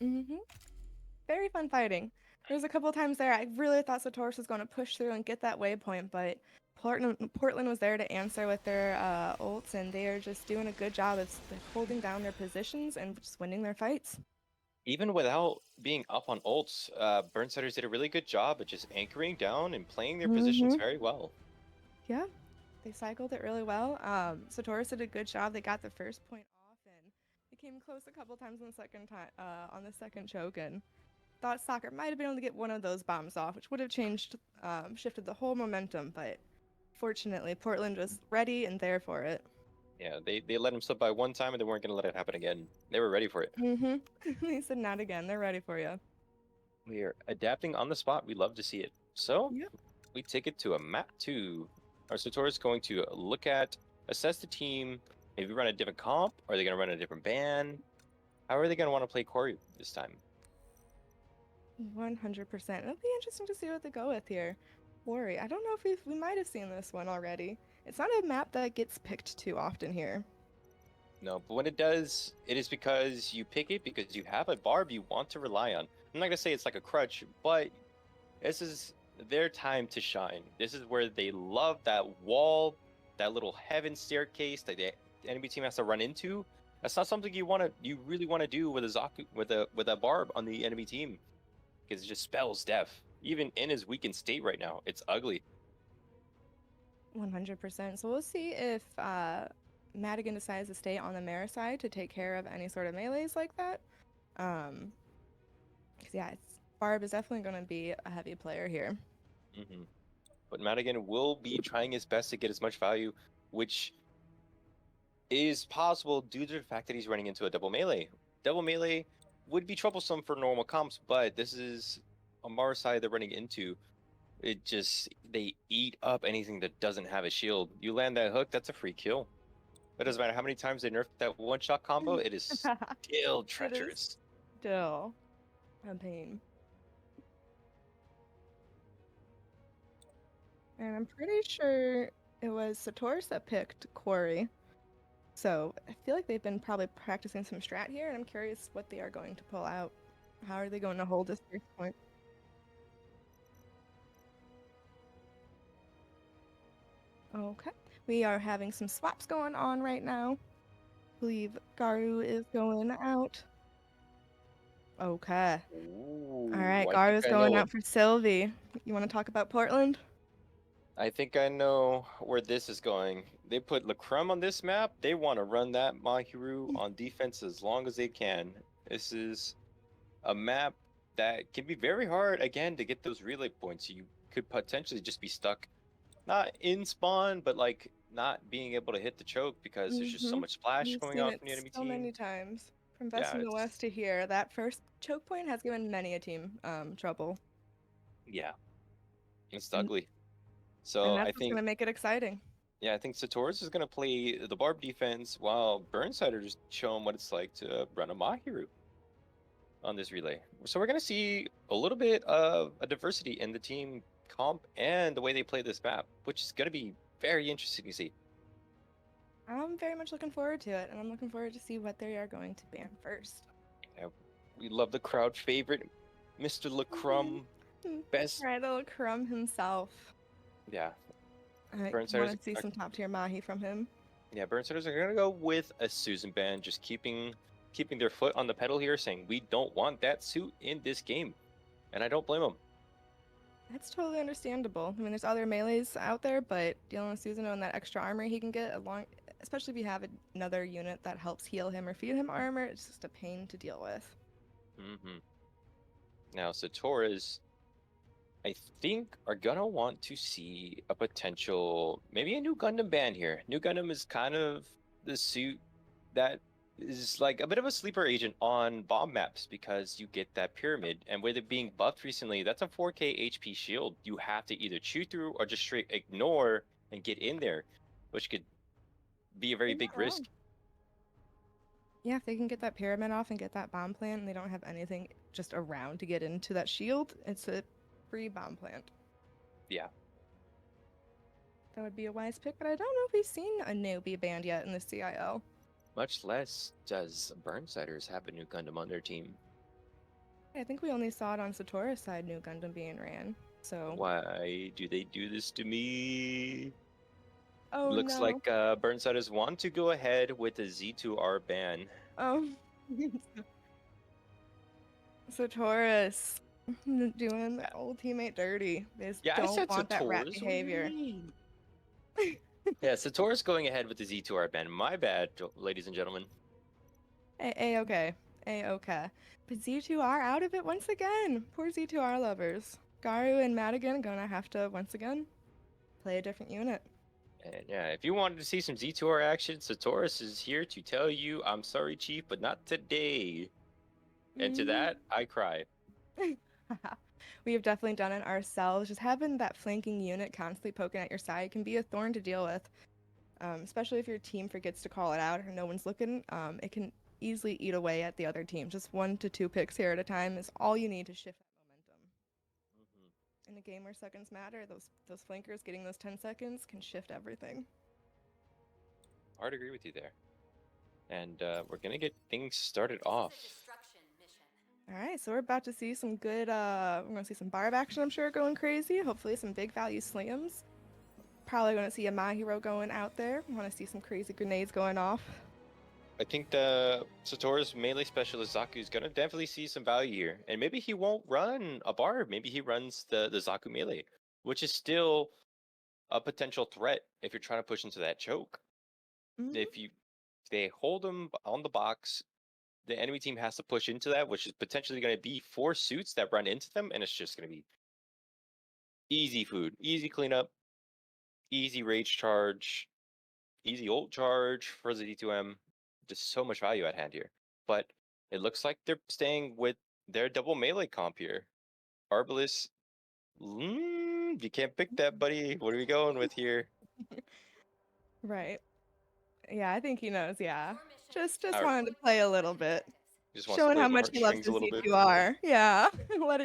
Very fun fighting. There's a couple times there I really thought Sotoras was going to push through and get that waypoint, but Portland was there to answer with their ults, and they are just doing a good job of holding down their positions and just winning their fights. Even without being up on ults, Burnsiders did a really good job at just anchoring down and playing their positions very well. Yeah, they cycled it really well. Sotoras did a good job. They got the first point off, and they It came close a couple times on the second time, on the second choke, and thought soccer might have been able to get one of those bombs off, which would have shifted the whole momentum. But fortunately, Portland was ready and there for it. Yeah, they let him slip by one time and they weren't going to let it happen again. They were ready for it. They said not again. They're ready for you. We are adapting on the spot. We love to see it. So Yep. we take it to a map 2. Our Sotoras is going to assess the team, maybe run a different comp. Are they going to run a different ban? How are they going to want to play Corey this time? 100%. It'll be interesting to see what they go with here. Worry. I don't know if we might have seen this one already. It's not a map that gets picked too often here. No, but when it does, it is because you pick it because you have a barb you want to rely on. I'm not going to say it's like a crutch, but this is their time to shine. This is where they love that wall, that little heaven staircase that the enemy team has to run into. That's not something you really want to do with a Zaku with a barb on the enemy team, because it just spells death. Even in his weakened state right now, it's ugly. 100%. So we'll see if Madigan decides to stay on the Mara side to take care of any sort of melees like that. Because yeah, Barb is definitely going to be a heavy player here. But Madigan will be trying his best to get as much value, which is possible due to the fact that he's running into a double melee. Double melee would be troublesome for normal comps, but this is a Mara side they're running into. They eat up anything that doesn't have a shield. You land that hook, that's a free kill. It doesn't matter how many times they nerfed that one-shot combo, it is still treacherous. It is still a pain. And I'm pretty sure it was Sotoras that picked Quarry. So I feel like they've been probably practicing some strat here, and I'm curious what they are going to pull out. How are they going to hold this first point? Okay. We are having some swaps going on right now. I believe Garu is going out. Okay. Ooh, All right, I Garu's think I going know out for Sylvie. You want to talk about Portland? I think I know where this is going. They put Lacrum on this map. They want to run that Mahiru on defense as long as they can. This is a map that can be very hard, again, to get those relay points. You could potentially just be stuck, not in spawn, but like not being able to hit the choke because there's just so much splash We've going seen off it from the enemy so team. many times. From Yeah, Best in the West to here, that first choke point has given many a team trouble. Yeah, it's ugly. And So that's I what's going think, to make it exciting. yeah, I think Sotoras is going to play the Barb defense while Burnsiders show him what it's like to run a Mahiru on this relay. So we're going to see a little bit of a diversity in the team comp and the way they play this map, which is going to be very interesting to see. I'm very much looking forward to it, and I'm looking forward to see what they are going to ban first. Yeah, we love the crowd favorite, Mr. Lacrum, best. Right, the Lacrum himself. Yeah. I want to see some top tier Mahi from him. Yeah, Burnsiders are going to go with a Susan ban, just keeping their foot on the pedal here, saying we don't want that suit in this game. And I don't blame them. That's totally understandable. I mean, there's other melees out there, but dealing with Susanoo and that extra armor he can get, especially if you have another unit that helps heal him or feed him armor, it's just a pain to deal with. Now, Sotoras, I think, are gonna want to see a potential, maybe a new Gundam ban here. New Gundam is kind of the suit that is like a bit of a sleeper agent on bomb maps because you get that pyramid, and with it being buffed recently, that's a 4k HP shield. You have to either chew through or just straight ignore and get in there, which could be a very big risk. Yeah, if they can get that pyramid off and get that bomb plant and they don't have anything just around to get into that shield, it's a free bomb plant. Yeah. That would be a wise pick, but I don't know if we've seen a newbie band yet in the CIL. Much less does Burnsiders have a new Gundam on their team. I think we only saw it on Sotora's side, new Gundam being ran. So why do they do this to me? Oh, Looks no. like Burnsiders want to go ahead with the Z2R ban. Oh. Sotoras doing the old teammate dirty. They just don't want that rat behavior. Yeah, Sotoras going ahead with the Z2R ban. My bad, ladies and gentlemen. A-okay. A-okay. But Z2R out of it once again. Poor Z2R lovers. Garu and Madigan gonna have to, once again, play a different unit. And yeah, if you wanted to see some Z2R action, Sotoras is here to tell you, I'm sorry, Chief, but not today. And to that, I cry. We have definitely done it ourselves. Just having that flanking unit constantly poking at your side can be a thorn to deal with. Especially if your team forgets to call it out or no one's looking. It can easily eat away at the other team. Just 1 to 2 picks here at a time is all you need to shift that momentum. In a game where seconds matter, those flankers getting those 10 seconds can shift everything. Hard to agree with you there. And we're gonna get things started off. All right, so we're about to see some good, we're going to see some barb action, I'm sure, going crazy. Hopefully some big value slams. Probably going to see a Mahiro going out there. Want to see some crazy grenades going off. I think the Sotora's melee specialist Zaku is gonna definitely see some value here. And maybe he won't run a barb. Maybe he runs the Zaku melee, which is still a potential threat if you're trying to push into that choke. If they hold him on the box, the enemy team has to push into that, which is potentially going to be 4 suits that run into them, and it's just going to be easy food, easy cleanup, easy rage charge, easy ult charge for the D2M. Just so much value at hand here. But it looks like they're staying with their double melee comp here. Arbalest, you can't pick that, buddy. What are we going with here? Right. Yeah, I think he knows, yeah. Just Our, wanted to play a little bit. just wants to Showing play how with my much he loves heartstrings a his little bit. Z2R. Yeah.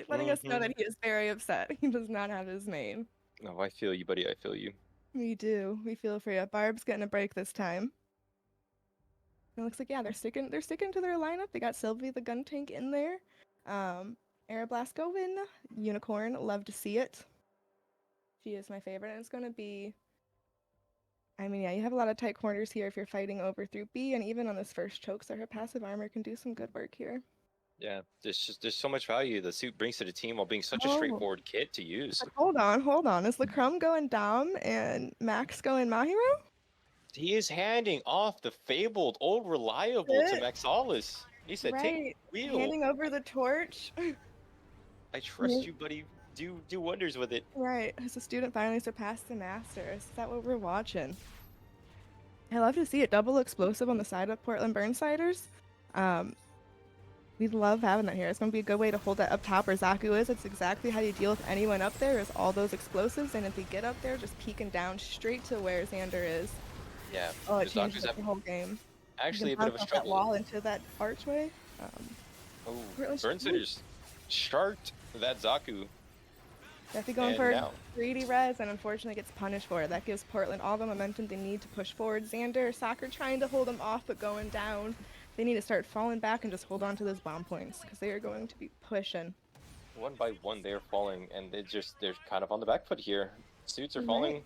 Letting us know Mm-hmm. that he is very upset. He does not have his main. Oh, I feel you, buddy. I feel you. We do. We feel for you. Barb's getting a break this time. It looks like, yeah, they're sticking to their lineup. They got Sylvie the gun tank in there. Aeroblast going. Unicorn, love to see it. She is my favorite. And it's gonna be, I mean, yeah, you have a lot of tight corners here if you're fighting over through B, and even on this first choke, so her passive armor can do some good work here. Yeah, there's so much value the suit brings to the team while being such a Oh, straightforward kit to use. but hold on. Is Lacrum going Dom and Max going Mahiro? He is handing off the fabled old reliable to It, Maxalis. He said, "Take right. the wheel. Handing over the torch. I trust you, buddy. Do wonders with it." Right. Has the student finally surpassed the master? Is that what we're watching? I love to see it. Double explosive on the side of Portland Burnsiders. We love having that here. It's going to be a good way to hold that up top where Zaku is. It's exactly how you deal with anyone up there is all those explosives. And if they get up there, just peeking down straight to where Xander is. Yeah, Oh, it the changes Zaku's the whole game. actually You a can bit of a bounce off that struggle. wall into that archway. Oh, Portland's Burnsiders sharked that Zaku. definitely going And for now. greedy res and unfortunately gets punished for it. That gives Portland all the momentum they need to push forward. Xander, Soccer trying to hold them off but going down. They need to start falling back and just hold on to those bomb points because they are going to be pushing. One by one, they are falling, and they're kind of on the back foot here. Suits are Right. falling,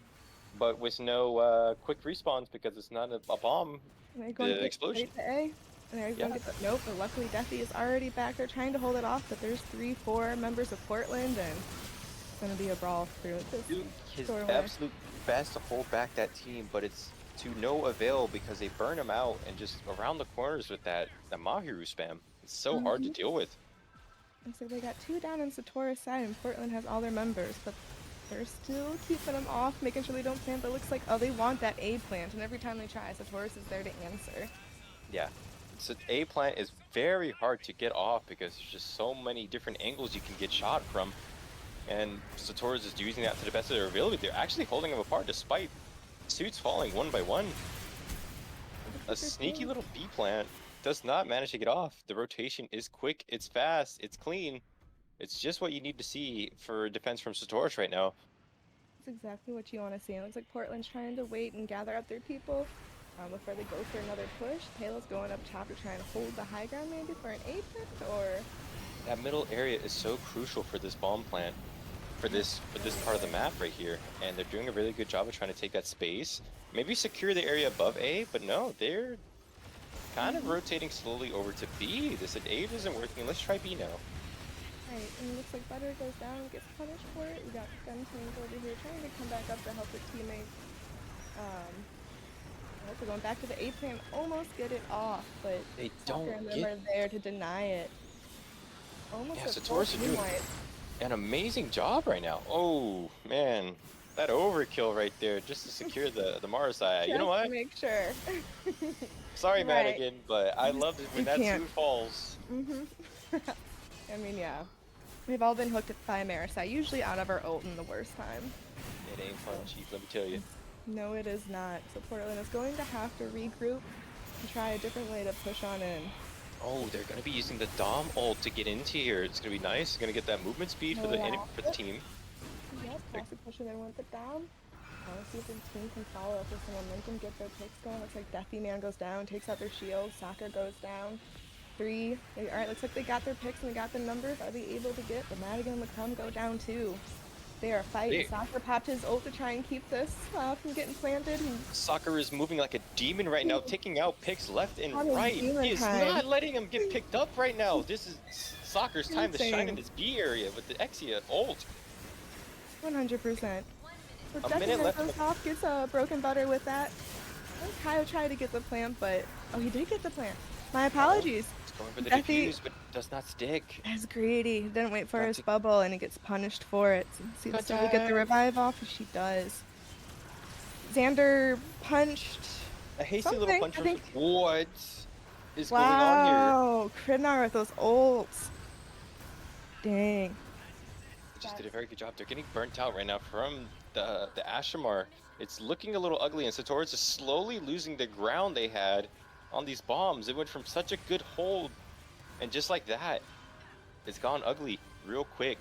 but with no quick respawns because it's not a bomb. And they're going to The get explosion. straight to A. And they're going to get the nope, but luckily Deathy is already back. They're trying to hold it off, but there's 3-4 members of Portland, and it's going to be a brawl through this. Doing his doorway. absolute best to hold back that team, but it's to no avail because they burn him out and just around the corners with that Mahiru spam. It's so hard to deal with. And so they got 2 down on Sotora's side, and Portland has all their members, but they're still keeping them off, making sure they don't plant. But it looks like, oh, they want that A plant, and every time they try, Sotoras is there to answer. Yeah. So A plant is very hard to get off because there's just so many different angles you can get shot from. And Sotoras is using that to the best of their ability. They're actually holding them apart despite suits falling one by one. A sneaky little B plant does not manage to get off. The rotation is quick, it's fast, it's clean. It's just what you need to see for defense from Sotoras right now. That's exactly what you want to see. It looks like Portland's trying to wait and gather up their people before they go for another push. Halo's going up top to try and hold the high ground maybe for an A plant, or... That middle area is so crucial for this bomb plant, for this part of the map right here, and they're doing a really good job of trying to take that space. Maybe secure the area above A, but no, they're kind of rotating slowly over to B. They said A isn't working, let's try B now. Right, and it looks like Butter goes down and gets punished for it. We got Gun Tank over here trying to come back up to help their teammates. Also going back to the A plan, almost get it off, but They Soccer don't and them get. are there to deny it. Almost Yeah, a full Sotoras are team doing wipe. an amazing job right now. Oh man, that overkill right there just to secure the Marisai. You know Just to what? make sure. Sorry, Right. Madigan, but I love it when You that can't. suit falls. I mean, yeah. We've all been hooked by Marisai, usually out of our ult in the worst time. It ain't fun, So, Chief. Let me tell you. no, it is not. So Portland is going to have to regroup and try a different way to push on in. Oh, they're gonna be using the Dom ult to get into here. It's gonna be nice. It's gonna get that movement speed for No the enemy, for the last. team. Yep, passive pushing in with the down. Want to see if the team can follow up with some momentum, get their picks going. Looks like Deathy Man goes down, takes out their shield. Soccer goes down. 3. All right, looks like they got their picks and they got the numbers. Are they able to get the Madigan and Macrum go down too? They are fighting. Soccer popped his ult to try and keep this from getting planted. Soccer is moving like a demon right now, taking out picks left and On his right. demon He is time. not letting him get picked up right now. This is Soccer's time to shine in Insane. this B area with the Exia ult. 100%. So A Deathy minute Man left. goes off, gets a broken butter with that. I think Kyle tried to get the plant, but oh, he did get the plant. My apologies. He's going for the Deathy defuse, but does not stick. is greedy. He didn't wait for Got his to, bubble, and he gets punished for it. So see got if Sylvie get the to. revive off, if she does. Xander punched A hasty little something, punch I from think. what is going on here? Wow, Kridnar with those ults. Dang. They just did a very good job. They're getting burnt out right now from the Ashamar. It's looking a little ugly, and Sotoras is slowly losing the ground they had on these bombs. It went from such a good hold, and just like that, it's gone ugly real quick.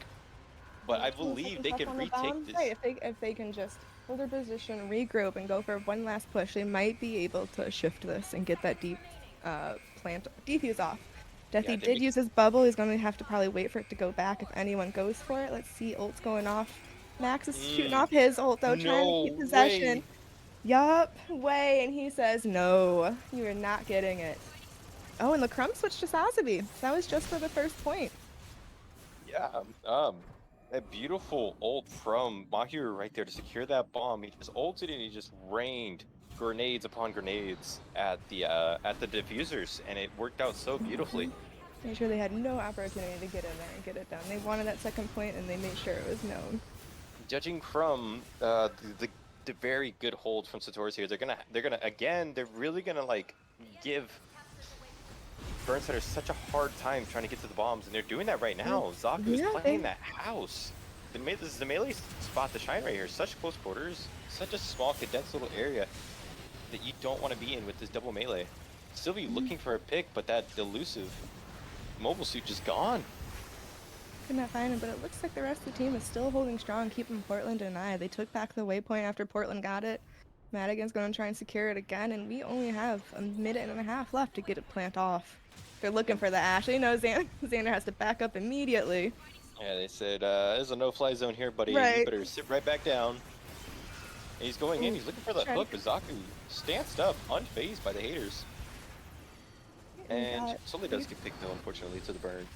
But I believe they can retake this. Right, if they can just hold their position, regroup, and go for one last push, they might be able to shift this and get that deep plant defuse off. Yeah, Deathy they did make use his bubble. He's going to have to probably wait for it to go back if anyone goes for it. Let's see, ult's going off. Max is shooting off his ult though, trying to keep no possession. way. Yup, way, and he says no, you are not getting it. Oh, and the Crumb switched to Sazabi. That was just for the first point. Yeah, a beautiful ult from Mahir right there to secure that bomb. He just ulted and he just rained grenades upon grenades at the diffusers, and it worked out so beautifully. Made sure they had no opportunity to get in there and get it done. They wanted that second point, and they made sure it was known. Judging from the very good hold from Sotoras here, they're really gonna like give Burnsiders such a hard time trying to get to the bombs, and they're doing that right now. Zaku is playing that house. This is the melee spot to shine right here. Such close quarters, such a small condensed little area that you don't want to be in with this double melee. Sylvie looking for a pick, but that elusive mobile suit just gone. Could not find him, but it looks like the rest of the team is still holding strong, keeping Portland in eye. They took back the waypoint after Portland got it. Madigan's going to try and secure it again, and we only have a minute and a half left to get it plant off. They're looking for the Ash. They know Xander has to back up immediately. Yeah, they said, there's a no-fly zone here, buddy. Right. You better sit right back down. And he's going in. He's looking for the hook, but Zaku stanced up, unfazed by the haters. And Sully does get picked, though, unfortunately, to the burn.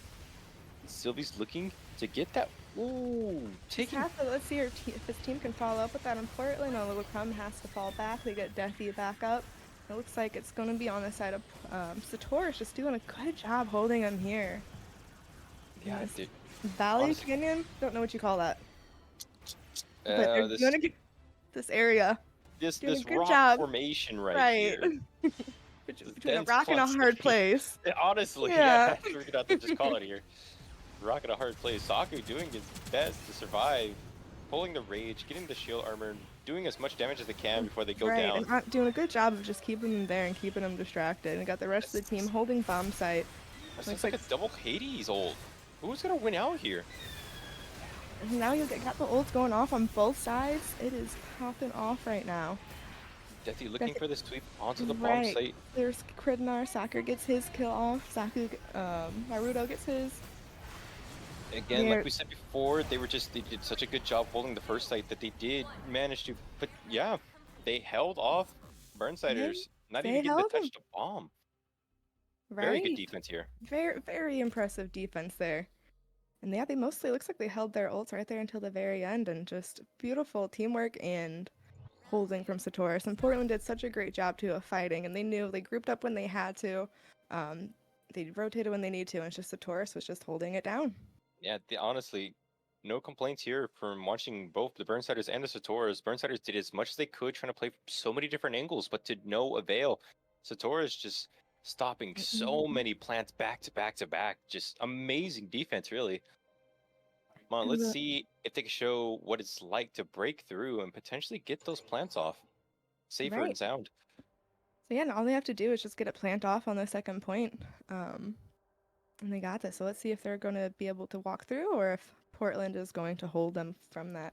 Sylvie's looking to get that. Ooh, taking. Let's see if his team can follow up with that in Portland. Oh, Crumb has to fall back. They get Deathy back up. It looks like it's going to be on the side of Sotoras, just doing a good job holding him here. Yeah, Valley honestly, Canyon? Don't know what you call that. But they're doing a good, this area. This good rock job. formation right here. Between a rock and a hard place. Honestly, yeah. We're gonna have to just call it here. Rock and a hard place. Zaku doing his best to survive, pulling the rage, getting the shield armor, doing as much damage as they can before they go down. And doing a good job of just keeping them there and keeping them distracted. And got the rest of the team holding bomb site. Looks like a double Hades ult. Who's gonna win out here? And now you got the ults going off on both sides. It is popping off right now. Deathy looking for the sweep onto the bomb site. There's Kridnar. Soccer gets his kill off. Naruto gets his. Again, like we said before, they did such a good job holding the first site that they did manage to put. Yeah, they held off Burnsiders, not even getting to touch the bomb. Right. Very good defense here. Very, very impressive defense there. And yeah, they mostly looks like they held their ults right there until the very end, and just beautiful teamwork and holding from Sotoras. And Portland did such a great job too of fighting, and they knew they grouped up when they had to. Um, they rotated when they need to, and it's just Sotoras was just holding it down. Yeah, honestly, no complaints here from watching both the Burnsiders and the Sotoras. Burnsiders did as much as they could, trying to play so many different angles, but to no avail. Sotoras just stopping so many plants back to back to back. Just amazing defense, really. Come on, let's see if they can show what it's like to break through and potentially get those plants off. Safer and sound. So yeah, and all they have to do is just get a plant off on the second point. And they got this. So let's see if they're going to be able to walk through or if Portland is going to hold them from that.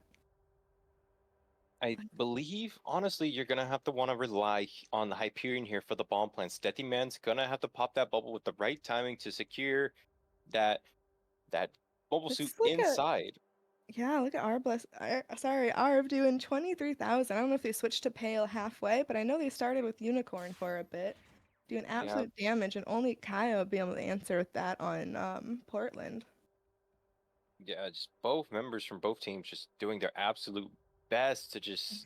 I believe, honestly, you're going to have to want to rely on the Hyperion here for the bomb plants. Man's going to have to pop that bubble with the right timing to secure that mobile suit inside. Yeah, look at Arb doing 23,000. I don't know if they switched to Pale halfway, but I know they started with Unicorn for a bit. Doing absolute damage, and only Kaya would be able to answer with that on Portland. Yeah, just both members from both teams just doing their absolute best to just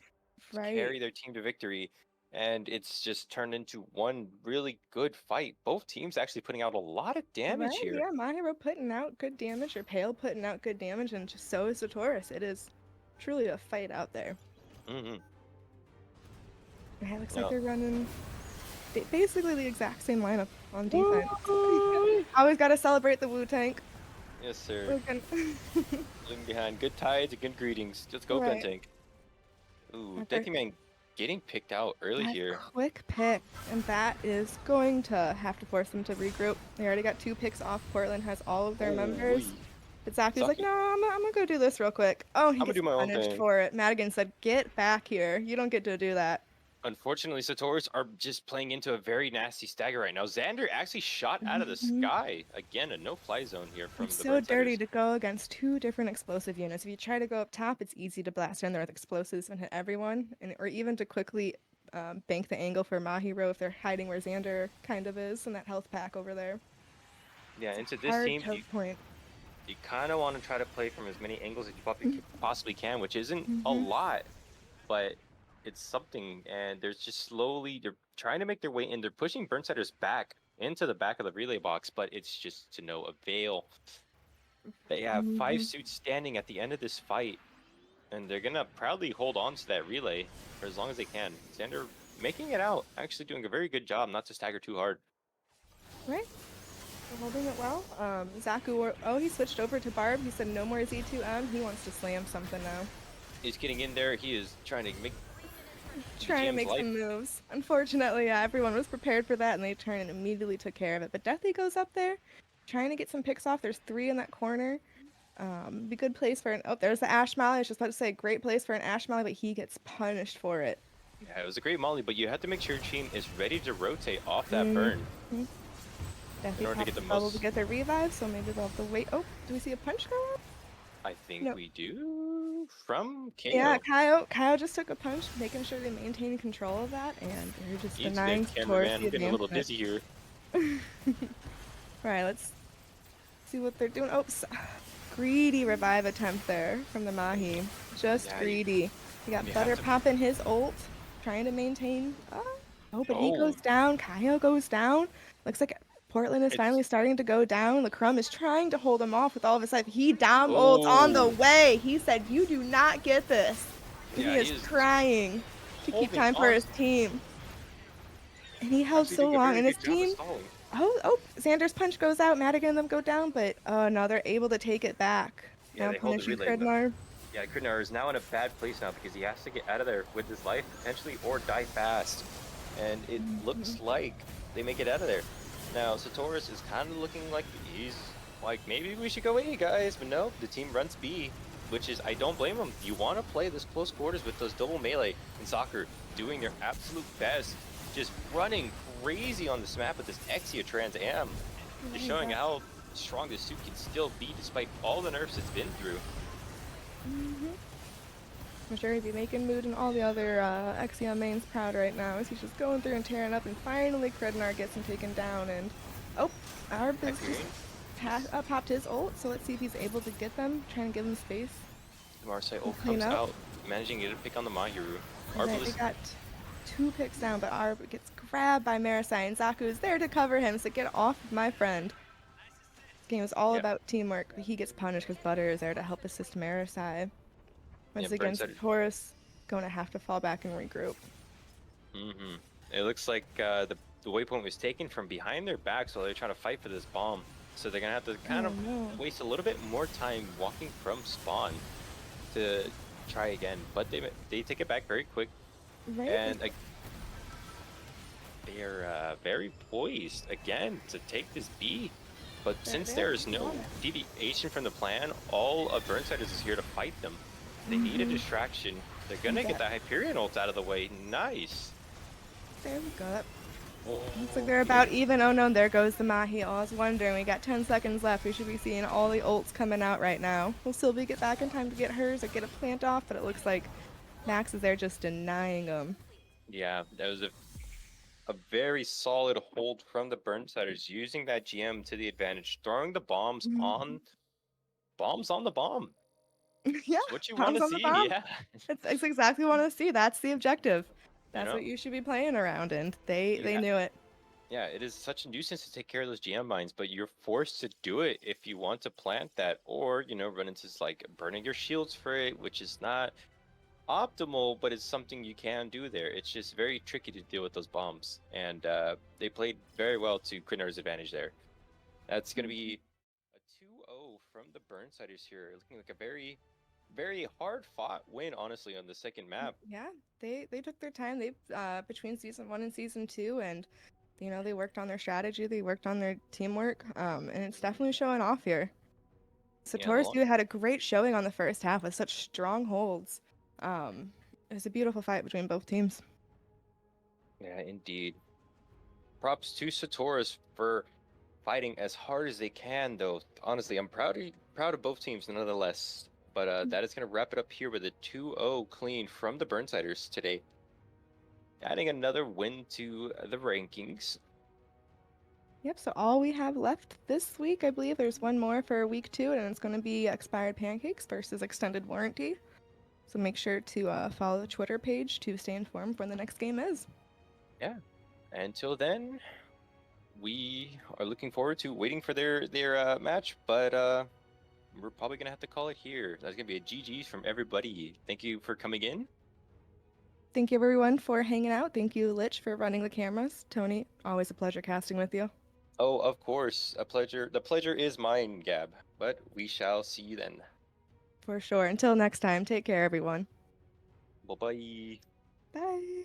carry their team to victory. And it's just turned into one really good fight. Both teams actually putting out a lot of damage here. Yeah, My Hero putting out good damage, or Pale putting out good damage, and just so is Sotoras. It is truly a fight out there. Mm-hmm. Yeah, it looks like they're running basically the exact same lineup on defense. Always got to celebrate the Wu Tank. Yes, sir. Looking behind. Good tides and good greetings. Let's go, Tank. Ooh, Man getting picked out early here. Quick pick, and that is going to have to force them to regroup. They already got 2 picks off. Portland has all of their members. But Zaku's like, no, I'm gonna go do this real quick. Oh, he gets punished for it. Madigan said, get back here. You don't get to do that. Unfortunately, Sotoras are just playing into a very nasty stagger right now. Xander actually shot out of the sky. Again, a no-fly zone here from the Burnsiders. It's so dirty to go against 2 different explosive units. If you try to go up top, it's easy to blast in there with explosives and hit everyone, or even to quickly bank the angle for Mahiro if they're hiding where Xander kind of is in that health pack over there. Yeah, into this team, you kind of want to try to play from as many angles as you possibly can, which isn't a lot, but it's something. And they're just they're trying to make their way in. They're pushing Burnsiders back into the back of the relay box, but it's just to no avail. They have 5 suits standing at the end of this fight, and they're gonna proudly hold on to that relay for as long as they can. Xander making it out, actually doing a very good job not to stagger too hard. Right. Holding it well. Zaku, he switched over to Barb. He said no more Z2M. He wants to slam something now. He's getting in there. He is trying to make some moves. Unfortunately, everyone was prepared for that, and they turned and immediately took care of it. But Deathly goes up there, trying to get some picks off. There's 3 in that corner. Be good place for an... Oh, there's the Ash Molly. I was just about to say, great place for an Ash Molly, but he gets punished for it. Yeah, it was a great molly, but you have to make sure your team is ready to rotate off that burn. In order to get the most... to get their revive, so maybe they'll have to wait. Oh, do we see a punch go up? I think we do. From KO. Yeah, Kyle just took a punch, making sure they maintain control of that, and they're just denying towards the getting a little dizzy here. Right, let's see what they're doing. Oh, greedy revive attempt there from the Mahi. Just greedy. He got Butter popping his ult, trying to maintain. Oh, but he goes down. Kyle goes down. Looks like Portland is finally starting to go down. LaCrum is trying to hold him off with all of his life. He down ults on the way. He said, you do not get this. Yeah, he is crying to keep time for his team. And he held so long. And his team... Oh, Xander's punch goes out. Madigan and them go down, but no, they're able to take it back. Yeah, now punishing Kridnar. Yeah, Kridnar is now in a bad place now because he has to get out of there with his life, potentially, or die fast. And it looks like they make it out of there. Now, Sotoras is kind of looking like he's like, maybe we should go A, guys. But no, the team runs B, which is, I don't blame them. You want to play this close quarters with those double melee in soccer, doing their absolute best, just running crazy on this map with this Exia Trans Am, just showing how strong this suit can still be despite all the nerfs it's been through. I'm sure he'd be making Mood and all the other Exia mains proud right now as he's just going through and tearing up, and finally Kridnar gets him taken down, and Arb has just popped his ult, so let's see if he's able to get them, trying to give him space. The Marseille ult Clean comes up. out, managing to get a pick on the Mahiru. Right, they Arbalist, got 2 picks down, but Arb gets grabbed by Marasai, and Zaku is there to cover him, so get off of my friend. This game is all yeah, about teamwork, but he gets punished because Butter is there to help assist Marasai. yeah, Once again, Burnsiders. Sotoras going to have to fall back and regroup. Mm-hmm. It looks like the waypoint was taken from behind their backs while they're trying to fight for this bomb. So they're gonna have to kind Oh of no. waste a little bit more time walking from spawn to try again. But they take it back very quick, Right? and they're very poised again to take this B. But since there is no deviation from the plan, all of Burnsiders is here to fight them. They need a distraction. They're gonna get that Hyperion ult out of the way. Nice. There we go. Oh, Looks like they're about even. Oh no, there goes the Mahi. I was wondering, we got 10 seconds left. We should be seeing all the ults coming out right now. Will Sylvie get back in time to get hers or get a plant off? But it looks like Max is there just denying them. yeah, that was a very solid hold from the Burnsiders, using that GM to the advantage, throwing the bombs on the bomb. Yeah, It's what you want bombs to on the see, bomb. yeah. It's exactly what I want to see. That's the objective. You That's know? what you should be playing around, and they knew it. Yeah, it is such a nuisance to take care of those GM mines, but you're forced to do it if you want to plant that, or run into like burning your shields for it, which is not optimal, but it's something you can do there. It's just very tricky to deal with those bombs, and they played very well to Krynar's advantage there. That's going to be a 2-0 from the Burnsiders here, looking like a very, very hard fought win, honestly, on the second map. Yeah, they took their time. They between season 1 and season 2, and they worked on their strategy. They worked on their teamwork, and it's definitely showing off here. Yeah, Sotoras Too had a great showing on the first half with such strong holds. It was a beautiful fight between both teams. yeah, indeed. Props to Sotoras for fighting as hard as they can, though. Honestly, I'm proud of both teams nonetheless. But that is going to wrap it up here with a 2-0 clean from the Burnsiders today. Adding another win to the rankings. Yep, so all we have left this week, I believe there's one more for week 2, and it's going to be expired pancakes versus extended warranty. So make sure to follow the Twitter page to stay informed when the next game is. Yeah. Until then, we are looking forward to waiting for their match, but we're probably going to have to call it here. That's going to be a GG's from everybody. Thank you for coming in. Thank you, everyone, for hanging out. Thank you, Lich, for running the cameras. Tony, always a pleasure casting with you. Oh, of course. A pleasure. The pleasure is mine, Gabb. But we shall see you then. For sure. Until next time, take care, everyone. Bye-bye. Bye.